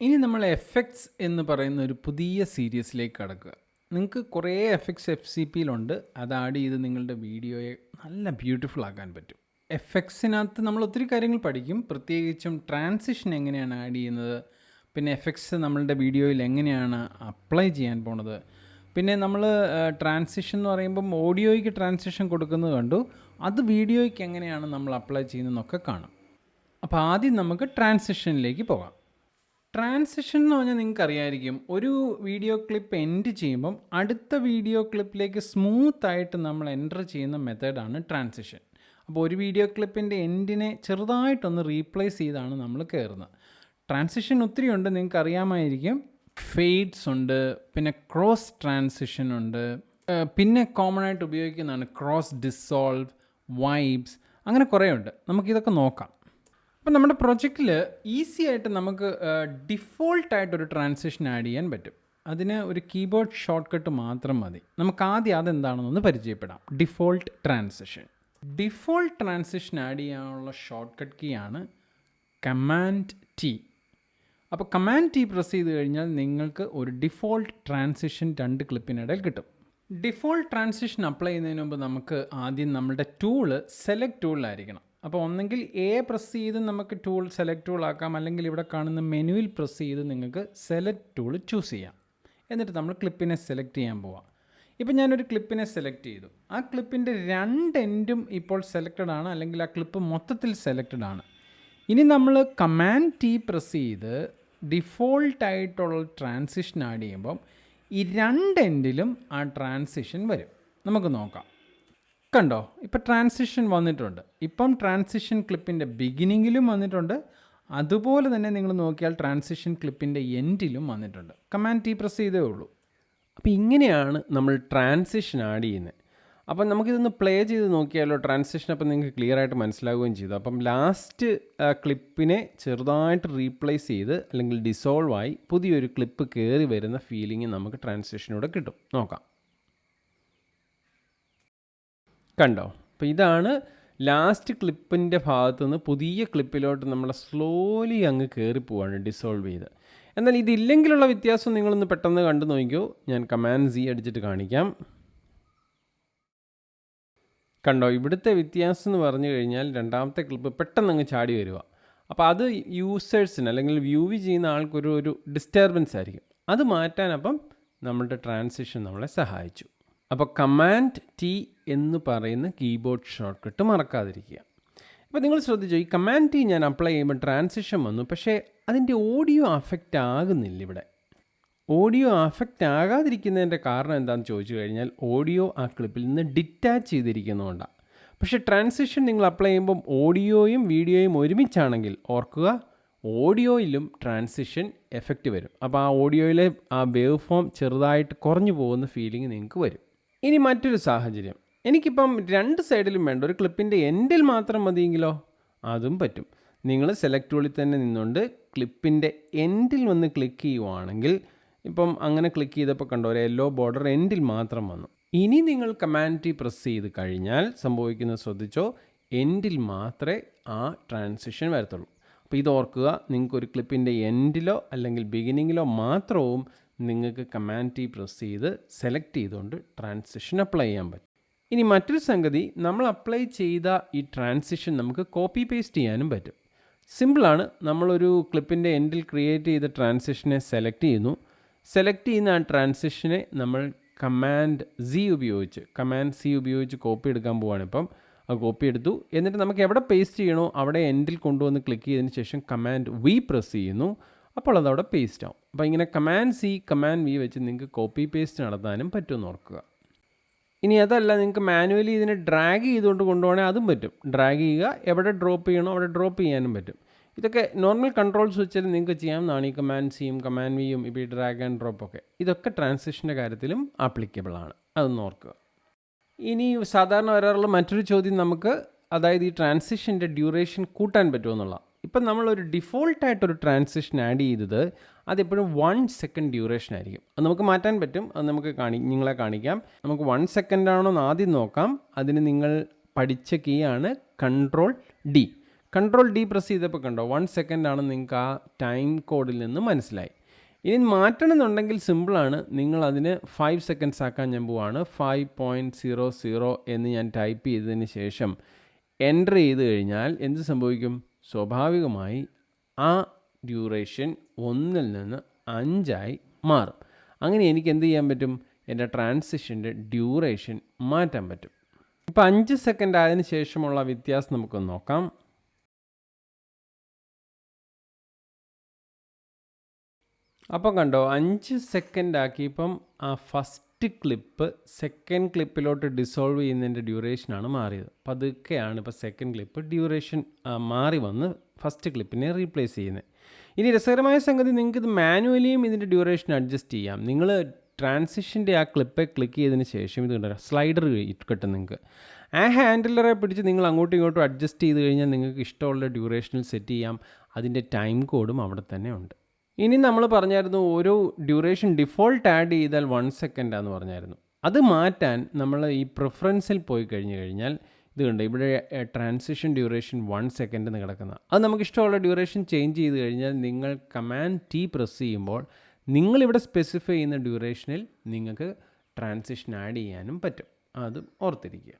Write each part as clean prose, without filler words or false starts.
ഇനി നമ്മൾ എഫക്ട്സ് എന്ന് പറയുന്ന ഒരു പുതിയ സീരീസിലേക്ക് കടക്കുക. നിങ്ങൾക്ക് കുറേ എഫക്ട്സ് FCPയിലുണ്ട്. അത് ആഡ് ചെയ്ത് നിങ്ങളുടെ വീഡിയോയെ നല്ല ബ്യൂട്ടിഫുൾ ആക്കാൻ പറ്റും. എഫക്ട്സിനകത്ത് നമ്മൾ ഒത്തിരി കാര്യങ്ങൾ പഠിക്കും. പ്രത്യേകിച്ചും ട്രാൻസിഷൻ എങ്ങനെയാണ് ആഡ് ചെയ്യുന്നത്, പിന്നെ എഫക്ട്സ് നമ്മളുടെ വീഡിയോയിൽ എങ്ങനെയാണ് അപ്ലൈ ചെയ്യാൻ പോണത്, പിന്നെ നമ്മൾ ട്രാൻസിഷൻ എന്ന് പറയുമ്പം ഓഡിയോയ്ക്ക് ട്രാൻസിഷൻ കൊടുക്കുന്നത് കണ്ടു, അത് വീഡിയോയ്ക്ക് എങ്ങനെയാണ് നമ്മൾ അപ്ലൈ ചെയ്യുന്നതെന്നൊക്കെ കാണും. അപ്പോൾ ആദ്യം നമുക്ക് ട്രാൻസിഷനിലേക്ക് പോകാം. ട്രാൻസിഷൻ എന്ന് പറഞ്ഞാൽ നിങ്ങൾക്ക് അറിയാമായിരിക്കും, ഒരു വീഡിയോ ക്ലിപ്പ് എൻഡ് ചെയ്യുമ്പം അടുത്ത വീഡിയോ ക്ലിപ്പിലേക്ക് സ്മൂത്തായിട്ട് നമ്മൾ എൻ്റർ ചെയ്യുന്ന മെത്തേഡാണ് ട്രാൻസിഷൻ. അപ്പോൾ ഒരു വീഡിയോ ക്ലിപ്പിൻ്റെ എൻഡിനെ ചെറുതായിട്ടൊന്ന് റീപ്ലേസ് ചെയ്താണ് നമ്മൾ കയറുന്നത്. ട്രാൻസിഷൻ ഒത്തിരി ഉണ്ട്, നിങ്ങൾക്ക് അറിയാമായിരിക്കും. ഫെയ്ഡ്സ് ഉണ്ട്, പിന്നെ ക്രോസ് ട്രാൻസിഷൻ ഉണ്ട്, പിന്നെ കോമൺ ആയിട്ട് ഉപയോഗിക്കുന്നതാണ് ക്രോസ് ഡിസോൾവ്, വൈബ്സ്, അങ്ങനെ കുറേ ഉണ്ട്. നമുക്കിതൊക്കെ നോക്കാം. അപ്പോൾ നമ്മുടെ പ്രൊജക്റ്റിൽ ഈസി ആയിട്ട് നമുക്ക് ഡിഫോൾട്ടായിട്ടൊരു ട്രാൻസിഷൻ ആഡ് ചെയ്യാൻ പറ്റും. അതിന് ഒരു കീബോർഡ് ഷോർട്ട് കട്ട് മാത്രം മതി. നമുക്ക് ആദ്യം അതെന്താണെന്നൊന്ന് പരിചയപ്പെടാം. ഡിഫോൾട്ട് ട്രാൻസിഷൻ ആഡ് ചെയ്യാനുള്ള ഷോർട്ട് കട്ട് കീ ആണ് കമാൻഡ് T. അപ്പോൾ കമാൻഡ് T പ്രസ് ചെയ്ത് കഴിഞ്ഞാൽ നിങ്ങൾക്ക് ഒരു ഡിഫോൾട്ട് ട്രാൻസിഷൻ 2 ക്ലിപ്പിനിടയിൽ കിട്ടും. ഡിഫോൾട്ട് ട്രാൻസിഷൻ അപ്ലൈ ചെയ്യുന്നതിന് മുമ്പ് നമുക്ക് ആദ്യം നമ്മുടെ ടൂള് സെലക്ട് ടൂളിലായിരിക്കണം. അപ്പോൾ ഒന്നെങ്കിൽ A പ്രസ് ചെയ്ത് നമുക്ക് ടൂൾ സെലക്ട് ടൂൾ ആക്കാം, അല്ലെങ്കിൽ ഇവിടെ കാണുന്ന മെനുവിൽ പ്രസ് ചെയ്ത് നിങ്ങൾക്ക് സെലക്ട് ടൂൾ ചൂസ് ചെയ്യാം. എന്നിട്ട് നമ്മൾ ക്ലിപ്പിനെ സെലക്ട് ചെയ്യാൻ പോവാം. ഇപ്പോൾ ഞാനൊരു ക്ലിപ്പിനെ സെലക്ട് ചെയ്തു. ആ ക്ലിപ്പിൻ്റെ 2 എൻഡും ഇപ്പോൾ സെലക്റ്റഡ് ആണ്, അല്ലെങ്കിൽ ആ ക്ലിപ്പ് മൊത്തത്തിൽ സെലക്റ്റഡ് ആണ്. ഇനി നമ്മൾ കമാൻഡ് T പ്രസ് ചെയ്ത് ഡിഫോൾട്ടായിട്ടുള്ള ട്രാൻസിഷൻ ആഡ് ചെയ്യുമ്പം ഈ 2 എൻഡിലും ആ ട്രാൻസിഷൻ വരും. നമുക്ക് നോക്കാം. കണ്ടോ, ഇപ്പോൾ ട്രാൻസിഷൻ വന്നിട്ടുണ്ട്. ഇപ്പം ട്രാൻസിഷൻ ക്ലിപ്പിൻ്റെ ബിഗിനിങ്ങിലും വന്നിട്ടുണ്ട്, അതുപോലെ തന്നെ നിങ്ങൾ നോക്കിയാൽ ട്രാൻസിഷൻ ക്ലിപ്പിൻ്റെ എൻഡിലും വന്നിട്ടുണ്ട്. കമാൻഡ് T പ്രസ് ചെയ്തേ ഉള്ളൂ. അപ്പോൾ ഇങ്ങനെയാണ് നമ്മൾ ട്രാൻസിഷൻ ആഡ് ചെയ്യുന്നത്. അപ്പം നമുക്കിതൊന്ന് പ്ലേ ചെയ്ത് നോക്കിയാലോ ട്രാൻസിഷൻ. അപ്പം നിങ്ങൾക്ക് ക്ലിയർ ആയിട്ട് മനസ്സിലാവുകയും ചെയ്തു. അപ്പം ലാസ്റ്റ് ക്ലിപ്പിനെ ചെറുതായിട്ട് റീപ്ലേസ് ചെയ്ത് അല്ലെങ്കിൽ ഡിസോൾവ് ആയി പുതിയൊരു ക്ലിപ്പ് കയറി വരുന്ന ഫീലിംഗ് നമുക്ക് ട്രാൻസിഷനോടെ കിട്ടും. നോക്കാം. കണ്ടോ, അപ്പോൾ ഇതാണ് ലാസ്റ്റ് ക്ലിപ്പിൻ്റെ ഭാഗത്തു നിന്ന് പുതിയ ക്ലിപ്പിലോട്ട് നമ്മൾ സ്ലോലി അങ്ങ് കയറി പോവാണ് ഡിസോൾവ് ചെയ്ത്. എന്നാൽ ഇതില്ലെങ്കിലുള്ള വ്യത്യാസം നിങ്ങളൊന്ന് പെട്ടെന്ന് കണ്ടു നോക്കിയോ. ഞാൻ കമാൻഡ് Z അടിച്ചിട്ട് കാണിക്കാം. കണ്ടോ, ഇവിടുത്തെ വ്യത്യാസം എന്ന് പറഞ്ഞു കഴിഞ്ഞാൽ രണ്ടാമത്തെ ക്ലിപ്പ് പെട്ടെന്ന് അങ്ങ് ചാടി വരിക. അപ്പോൾ അത് യൂസേഴ്സിന് അല്ലെങ്കിൽ വ്യൂ ചെയ്യുന്ന ആൾക്കൊരു ഡിസ്റ്റർബൻസ് ആയിരിക്കും. അത് മാറ്റാൻ അപ്പം നമ്മളുടെ ട്രാൻസിഷൻ നമ്മളെ സഹായിച്ചു. അപ്പോൾ കമാൻഡ് T എന്ന് പറയുന്ന കീബോർഡ് ഷോർട്ട് കട്ട് മറക്കാതിരിക്കുക. അപ്പോൾ നിങ്ങൾ ശ്രദ്ധിച്ചോ, ഈ കമാൻഡ് T ഞാൻ അപ്ലൈ ചെയ്യുമ്പോൾ ട്രാൻസിഷൻ വന്നു, പക്ഷേ അതിൻ്റെ ഓഡിയോ അഫക്റ്റ് ആകുന്നില്ല. ഇവിടെ ഓഡിയോ അഫക്റ്റ് ആകാതിരിക്കുന്നതിൻ്റെ കാരണം എന്താണെന്ന് ചോദിച്ചു കഴിഞ്ഞാൽ ഓഡിയോ ആ ക്ലിപ്പിൽ നിന്ന് ഡിറ്റാച്ച് ചെയ്തിരിക്കുന്നതുകൊണ്ടാണ്. പക്ഷേ ട്രാൻസിഷൻ നിങ്ങൾ അപ്ലൈ ചെയ്യുമ്പം ഓഡിയോയും വീഡിയോയും ഒരുമിച്ചാണെങ്കിൽ ഓർക്കുക, ഓഡിയോയിലും ട്രാൻസിഷൻ എഫക്റ്റ് വരും. അപ്പോൾ ആ ഓഡിയോയിലെ ആ വേവ് ഫോം ചെറുതായിട്ട് കുറഞ്ഞു പോകുന്ന ഫീലിംഗ് നിങ്ങൾക്ക് വരും. ഇനി മറ്റൊരു സാഹചര്യം, എനിക്കിപ്പം 2 സൈഡിലും വേണ്ട, ഒരു ക്ലിപ്പിൻ്റെ എൻഡിൽ മാത്രം മതിയെങ്കിലോ അതും പറ്റും. നിങ്ങൾ സെലക്ട് ടൂളിൽ തന്നെ നിന്നുകൊണ്ട് ക്ലിപ്പിൻ്റെ എൻഡിൽ വന്ന് ക്ലിക്ക് ചെയ്യുവാണെങ്കിൽ, ഇപ്പം അങ്ങനെ ക്ലിക്ക് ചെയ്തപ്പോൾ കണ്ടോ ഒരു യെല്ലോ ബോർഡർ എൻഡിൽ മാത്രം വന്നു. ഇനി നിങ്ങൾ കമാൻഡ് T പ്രസ് ചെയ്ത് കഴിഞ്ഞാൽ സംഭവിക്കുന്നത് ശ്രദ്ധിച്ചോ, എൻഡിൽ മാത്രമേ ആ ട്രാൻസിഷൻ വരത്തുള്ളൂ. അപ്പോൾ ഇത് ഓർക്കുക, നിങ്ങൾക്കൊരു ക്ലിപ്പിൻ്റെ എൻഡിലോ അല്ലെങ്കിൽ ബിഗിനിങ്ങിലോ മാത്രവും നിങ്ങൾക്ക് കമാൻഡ് T പ്രസ് ചെയ്ത് സെലക്ട് ചെയ്തുകൊണ്ട് ട്രാൻസിഷൻ അപ്ലൈ ചെയ്യാൻ പറ്റും. ഇനി മറ്റൊരു സംഗതി, നമ്മൾ അപ്ലൈ ചെയ്ത ഈ ട്രാൻസിഷൻ നമുക്ക് കോപ്പി പേസ്റ്റ് ചെയ്യാനും പറ്റും. സിമ്പിളാണ്. നമ്മളൊരു ക്ലിപ്പിൻ്റെ എൻഡിൽ ക്രിയേറ്റ് ചെയ്ത ട്രാൻസിഷനെ സെലക്ട് ചെയ്യുന്ന ആ ട്രാൻസിഷനെ നമ്മൾ കമാൻഡ് C ഉപയോഗിച്ച് കോപ്പി എടുക്കാൻ പോവുകയാണ്. ഇപ്പം അത് കോപ്പി എടുത്തു. എന്നിട്ട് നമുക്ക് എവിടെ പേസ്റ്റ് ചെയ്യണോ അവിടെ എൻഡിൽ കൊണ്ടുവന്ന് ക്ലിക്ക് ചെയ്തതിന് ശേഷം കമാൻഡ് V പ്രസ് ചെയ്യുന്നു. അപ്പോൾ അതവിടെ പേസ്റ്റ് ആവും. അപ്പോൾ ഇങ്ങനെ കമാൻഡ് C കമാൻഡ് V വെച്ച് നിങ്ങൾക്ക് കോപ്പി പേസ്റ്റ് നടത്താനും പറ്റുമെന്ന് ഓർക്കുക. ഇനി അതല്ല, നിങ്ങൾക്ക് മാനുവലി ഇതിനെ ഡ്രാഗ് ചെയ്തുകൊണ്ട് കൊണ്ടുപോകണമെങ്കിൽ അതും പറ്റും. ഡ്രാഗ് ചെയ്യുക, എവിടെ ഡ്രോപ്പ് ചെയ്യണോ അവിടെ ഡ്രോപ്പ് ചെയ്യാനും പറ്റും. ഇതൊക്കെ നോർമൽ കൺട്രോൾ സ്വിച്ചിൽ നിങ്ങൾക്ക് ചെയ്യാവുന്നതാണ്. ഈ കമാൻഡ് Cയും കമാൻഡ് Vയും ഇപ്പോൾ ഈ ഡ്രാഗ് ആൻഡ് ഡ്രോപ്പ് ഒക്കെ ഇതൊക്കെ ട്രാൻസിഷൻ്റെ കാര്യത്തിലും ആപ്ലിക്കബിൾ ആണ്. അതൊന്ന് ഓർക്കുക. ഇനി സാധാരണ വരാറുള്ള മറ്റൊരു ചോദ്യം നമുക്ക്, അതായത് ഈ ട്രാൻസിഷൻ്റെ ഡ്യൂറേഷൻ കൂട്ടാൻ പറ്റുമോ എന്നുള്ള. ഇപ്പം നമ്മളൊരു ഡിഫോൾട്ടായിട്ടൊരു ട്രാൻസിഷൻ ആഡ് ചെയ്തത് അതെപ്പോഴും 1 സെക്കൻഡ് ഡ്യൂറേഷൻ ആയിരിക്കും. അത് നമുക്ക് മാറ്റാൻ പറ്റും. അത് നമുക്ക് നിങ്ങളെ കാണിക്കാം. നമുക്ക് 1 സെക്കൻഡ് ആണോ എന്ന് ആദ്യം നോക്കാം. അതിന് നിങ്ങൾ പഠിച്ച കീ ആണ് Ctrl D. Control D press ചെയ്തപ്പോൾ കണ്ടോ 1 സെക്കൻഡാണ് നിങ്ങൾക്ക് ആ ടൈം കോഡിൽ നിന്ന് മനസ്സിലായി. ഇനി മാറ്റണമെന്നുണ്ടെങ്കിൽ സിമ്പിളാണ്. നിങ്ങൾ അതിന് 5 സെക്കൻഡ്സ് ആക്കാൻ ഞാൻ പോവാണ്. 5.00 എന്ന് ഞാൻ ടൈപ്പ് ചെയ്തതിന് ശേഷം എൻ്റർ ചെയ്ത് കഴിഞ്ഞാൽ എന്ത് സംഭവിക്കും? സ്വാഭാവികമായി ആ ഡ്യൂറേഷൻ 1 നിന്ന് 5 മാറും. അങ്ങനെ എനിക്ക് എന്ത് ചെയ്യാൻ പറ്റും? എൻ്റെ ട്രാൻസിഷൻ്റെ ഡ്യൂറേഷൻ മാറ്റാൻ പറ്റും. ഇപ്പോൾ 5 സെക്കൻഡ് ആയതിനു ശേഷമുള്ള വ്യത്യാസം നമുക്കൊന്ന് നോക്കാം. അപ്പോൾ കണ്ടോ 5 സെക്കൻഡ് ആക്കിയപ്പം ആ ഫസ്റ്റ് ക്ലിപ്പ് സെക്കൻഡ് ക്ലിപ്പിലോട്ട് ഡിസോൾവ് ചെയ്യുന്നതിൻ്റെ ഡ്യൂറേഷനാണ് മാറിയത്. പതുക്കെയാണ് ഇപ്പോൾ സെക്കൻഡ് ക്ലിപ്പ് ഡ്യൂറേഷൻ മാറി വന്ന് ഫസ്റ്റ് ക്ലിപ്പിനെ റീപ്ലേസ് ചെയ്യുന്നത്. ഇനി രസകരമായ സംഗതി, നിങ്ങൾക്കിത് മാനുവലിയും ഇതിൻ്റെ ഡ്യൂറേഷൻ അഡ്ജസ്റ്റ് ചെയ്യാം. നിങ്ങൾ ട്രാൻസിഷൻ്റെ ആ ക്ലിപ്പെ ക്ലിക്ക് ചെയ്തതിന് ശേഷം ഇത് കണ്ടോ സ്ലൈഡർ കിട്ടും നിങ്ങൾക്ക്. ആ ഹാൻഡിലറെ പിടിച്ച് നിങ്ങൾ അങ്ങോട്ടും ഇങ്ങോട്ടും അഡ്ജസ്റ്റ് ചെയ്ത് കഴിഞ്ഞാൽ നിങ്ങൾക്ക് ഇഷ്ടമുള്ള ഡ്യൂറേഷനിൽ സെറ്റ് ചെയ്യാം. അതിൻ്റെ ടൈം കോഡും അവിടെ തന്നെ ഉണ്ട്. ഇനി നമ്മൾ പറഞ്ഞായിരുന്നു ഓരോ ഡ്യൂറേഷൻ ഡിഫോൾട്ട് ആഡ് ചെയ്താൽ 1 സെക്കൻഡാന്ന് പറഞ്ഞായിരുന്നു. അത് മാറ്റാൻ നമ്മൾ ഈ പ്രിഫറൻസിൽ പോയി കഴിഞ്ഞാൽ ഇത് കണ്ട് ഇവിടെ ട്രാൻസിഷൻ ഡ്യൂറേഷൻ 1 സെക്കൻഡ് എന്ന് കിടക്കുന്ന അത് നമുക്ക് ഇഷ്ടമുള്ള ഡ്യൂറേഷൻ ചേഞ്ച് ചെയ്ത് കഴിഞ്ഞാൽ നിങ്ങൾ കമാൻഡ് ടി പ്രസ് ചെയ്യുമ്പോൾ നിങ്ങളിവിടെ സ്പെസിഫൈ ചെയ്യുന്ന ഡ്യൂറേഷനിൽ നിങ്ങൾക്ക് ട്രാൻസിഷൻ ആഡ് ചെയ്യാനും പറ്റും. അത് ഓർത്തിരിക്കുക.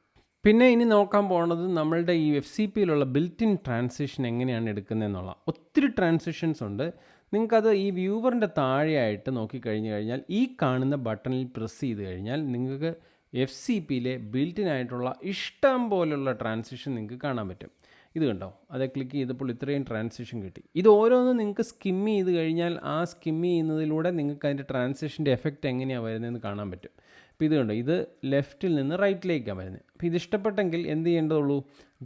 പിന്നെ ഇനി നോക്കാൻ പോകുന്നത് നമ്മളുടെ ഈ FCPയിലുള്ള ബിൽറ്റ് ഇൻ ട്രാൻസിഷൻ എങ്ങനെയാണ് എടുക്കുന്നതെന്നുള്ള. ഒത്തിരി ട്രാൻസിഷൻസ് ഉണ്ട്. നിങ്ങൾക്കത് ഈ വ്യൂവറിൻ്റെ താഴെയായിട്ട് നോക്കിക്കഴിഞ്ഞ് കഴിഞ്ഞാൽ ഈ കാണുന്ന ബട്ടണിൽ പ്രസ് ചെയ്ത് കഴിഞ്ഞാൽ നിങ്ങൾക്ക് FCPയിലെ ബിൽറ്റ് ആയിട്ടുള്ള ഇഷ്ടം പോലുള്ള ട്രാൻസിഷൻ നിങ്ങൾക്ക് കാണാൻ പറ്റും. ഇത് കണ്ടോ, അത് ക്ലിക്ക് ചെയ്തപ്പോൾ ഇത്രയും ട്രാൻസിഷൻ കിട്ടി. ഇത് ഓരോന്നും നിങ്ങൾക്ക് സ്കിം ചെയ്ത് കഴിഞ്ഞാൽ ആ സ്കിം ചെയ്യുന്നതിലൂടെ നിങ്ങൾക്ക് അതിൻ്റെ ട്രാൻസിഷൻ്റെ എഫക്റ്റ് എങ്ങനെയാണ് വരുന്നതെന്ന് കാണാൻ പറ്റും. അപ്പോൾ ഇത് കണ്ടോ, ഇത് ലെഫ്റ്റിൽ നിന്ന് റൈറ്റിലേക്കാണ് വരുന്നത്. അപ്പോൾ ഇത് ഇഷ്ടപ്പെട്ടെങ്കിൽ എന്ത് ചെയ്യേണ്ടതുള്ളൂ?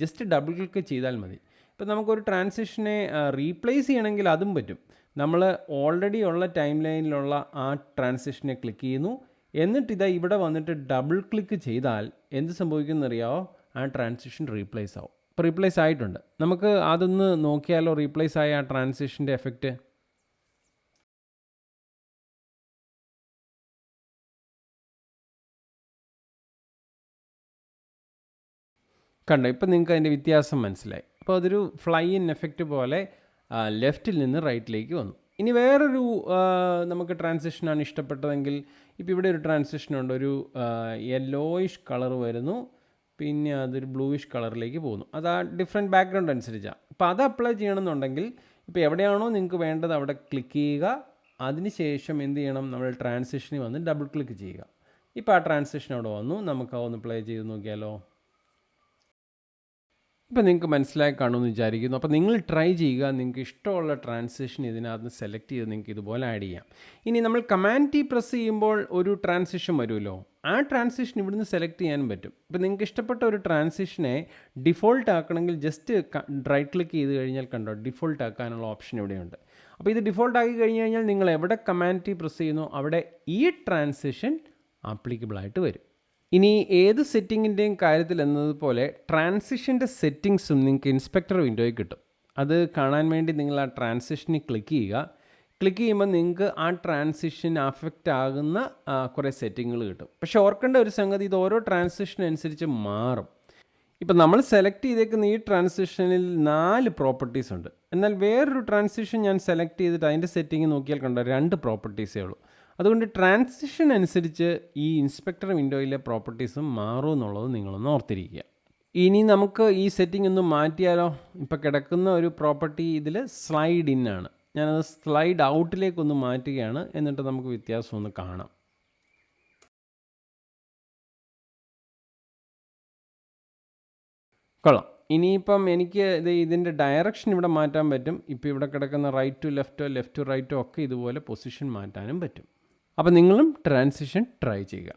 ജസ്റ്റ് ഡബിൾ ക്ലിക്ക് ചെയ്താൽ മതി. ഇപ്പോൾ നമുക്കൊരു ട്രാൻസിഷനെ റീപ്ലേസ് ചെയ്യണമെങ്കിൽ അതും പറ്റും. നമ്മൾ ഓൾറെഡി ഉള്ള ടൈം ലൈനിലുള്ള ആ ട്രാൻസിഷനെ ക്ലിക്ക് ചെയ്യുന്നു, എന്നിട്ട് ഇതാ ഇവിടെ വന്നിട്ട് ഡബിൾ ക്ലിക്ക് ചെയ്താൽ എന്ത് സംഭവിക്കുമെന്നറിയാമോ? ആ ട്രാൻസിഷൻ റീപ്ലേസ് ആവും. ഇപ്പോൾ റീപ്ലേസ് ആയിട്ടുണ്ട്. നമുക്ക് അതൊന്ന് നോക്കിയാലോ, റീപ്ലേസ് ആയ ആ ട്രാൻസിഷൻ്റെ എഫക്റ്റ്. കണ്ടോ, ഇപ്പം നിങ്ങൾക്ക് അതിൻ്റെ വ്യത്യാസം മനസ്സിലായി. അപ്പോൾ അതൊരു ഫ്ലൈ ഇൻ എഫക്റ്റ് പോലെ ലെഫ്റ്റിൽ നിന്ന് റൈറ്റിലേക്ക് വന്നു. ഇനി വേറൊരു നമുക്ക് ട്രാൻസിഷനാണ് ഇഷ്ടപ്പെട്ടതെങ്കിൽ ഇപ്പോൾ ഇവിടെ ഒരു ട്രാൻസിഷനുണ്ട്. ഒരു യെല്ലോയിഷ് കളർ വരുന്നു, പിന്നെ അതൊരു ബ്ലൂയിഷ് കളറിലേക്ക് പോകുന്നു. അത് ആ ഡിഫറെൻറ്റ് ബാക്ക്ഗ്രൗണ്ട് അനുസരിച്ചാണ്. അപ്പോൾ അത് അപ്ലൈ ചെയ്യണമെന്നുണ്ടെങ്കിൽ ഇപ്പോൾ എവിടെയാണോ നിങ്ങൾക്ക് വേണ്ടത് അവിടെ ക്ലിക്ക് ചെയ്യുക. അതിനുശേഷം എന്ത് ചെയ്യണം? നമ്മൾ ട്രാൻസിഷനിൽ വന്ന് ഡബിൾ ക്ലിക്ക് ചെയ്യുക. ഇപ്പോൾ ആ ട്രാൻസിഷൻ അവിടെ വന്നു. നമുക്ക് അതൊന്ന് പ്ലേ ചെയ്ത് നോക്കിയാലോ. ഇപ്പോൾ നിങ്ങൾക്ക് മനസ്സിലായി കാണുമെന്ന് വിചാരിക്കുന്നു. അപ്പോൾ നിങ്ങൾ ട്രൈ ചെയ്യുക. നിങ്ങൾക്ക് ഇഷ്ടമുള്ള ട്രാൻസിഷൻ ഇതിനകത്ത് സെലക്ട് ചെയ്ത് നിങ്ങൾക്ക് ഇതുപോലെ ആഡ് ചെയ്യാം. ഇനി നമ്മൾ കമാൻഡ് ടി പ്രസ് ചെയ്യുമ്പോൾ ഒരു ട്രാൻസിഷൻ വരുമല്ലോ, ആ ട്രാൻസിഷൻ ഇവിടുന്ന് സെലക്ട് ചെയ്യാനും പറ്റും. ഇപ്പോൾ നിങ്ങൾക്ക് ഇഷ്ടപ്പെട്ട ഒരു ട്രാൻസിഷനെ ഡിഫോൾട്ട് ആക്കണമെങ്കിൽ ജസ്റ്റ് റൈറ്റ് ക്ലിക്ക് ചെയ്ത് കഴിഞ്ഞാൽ കണ്ടോ ഡിഫോൾട്ട് ആക്കാനുള്ള ഓപ്ഷൻ ഇവിടെയുണ്ട്. അപ്പോൾ ഇത് ഡിഫോൾട്ട് ആക്കി കഴിഞ്ഞ് കഴിഞ്ഞാൽ നിങ്ങൾ എവിടെ കമാൻഡ് ടി പ്രസ് ചെയ്യുന്നു അവിടെ ഈ ട്രാൻസിഷൻ ആപ്ലിക്കബിളായിട്ട് വരും. ഇനി ഏത് സെറ്റിങ്ങിൻ്റെയും കാര്യത്തിൽ എന്നതുപോലെ ട്രാൻസിഷൻ്റെ സെറ്റിങ്സും നിങ്ങൾക്ക് ഇൻസ്പെക്ടർ വിൻഡോയിൽ കിട്ടും. അത് കാണാൻ വേണ്ടി നിങ്ങൾ ആ ട്രാൻസിഷനിൽ ക്ലിക്ക് ചെയ്യുക. ക്ലിക്ക് ചെയ്യുമ്പോൾ നിങ്ങൾക്ക് ആ ട്രാൻസിഷൻ അഫക്റ്റ് ആകുന്ന കുറേ സെറ്റിങ്ങുകൾ കിട്ടും. പക്ഷേ ഓർക്കേണ്ട ഒരു സംഗതി, ഇത് ഓരോ ട്രാൻസിഷൻ അനുസരിച്ച് മാറും. ഇപ്പം നമ്മൾ സെലക്ട് ചെയ്തേക്കുന്ന ഈ ട്രാൻസിഷനിൽ 4 പ്രോപ്പർട്ടീസ് ഉണ്ട്. എന്നാൽ വേറൊരു ട്രാൻസിഷൻ ഞാൻ സെലക്ട് ചെയ്തിട്ട് അതിൻ്റെ സെറ്റിംഗ് നോക്കിയാൽ കണ്ടോ 2 പ്രോപ്പർട്ടീസേ ഉള്ളൂ. അതുകൊണ്ട് ട്രാൻസിഷൻ അനുസരിച്ച് ഈ ഇൻസ്പെക്ടർ വിൻഡോയിലെ പ്രോപ്പർട്ടീസും മാറും എന്നുള്ളത് നിങ്ങളൊന്ന് ഓർത്തിരിക്കുക. ഇനി നമുക്ക് ഈ സെറ്റിംഗ് ഒന്ന് മാറ്റിയാലോ. ഇപ്പോൾ കിടക്കുന്ന ഒരു പ്രോപ്പർട്ടി ഇതിൽ സ്ലൈഡ് ഇൻ ആണ്. ഞാനത് സ്ലൈഡ് ഔട്ടിലേക്കൊന്ന് മാറ്റുകയാണ്. എന്നിട്ട് നമുക്ക് വ്യത്യാസം ഒന്ന് കാണാം. കൊള്ളാം. ഇനിയിപ്പം എനിക്ക് ഇതിൻ്റെ ഡയറക്ഷൻ ഇവിടെ മാറ്റാൻ പറ്റും. ഇപ്പോൾ ഇവിടെ കിടക്കുന്ന റൈറ്റ് ടു ലെഫ്റ്റോ ലെഫ്റ്റ് ടു റൈറ്റോ ഒക്കെ ഇതുപോലെ പൊസിഷൻ മാറ്റാനും പറ്റും. അപ്പോൾ നിങ്ങളും ട്രാൻസിഷൻ ട്രൈ ചെയ്യുക.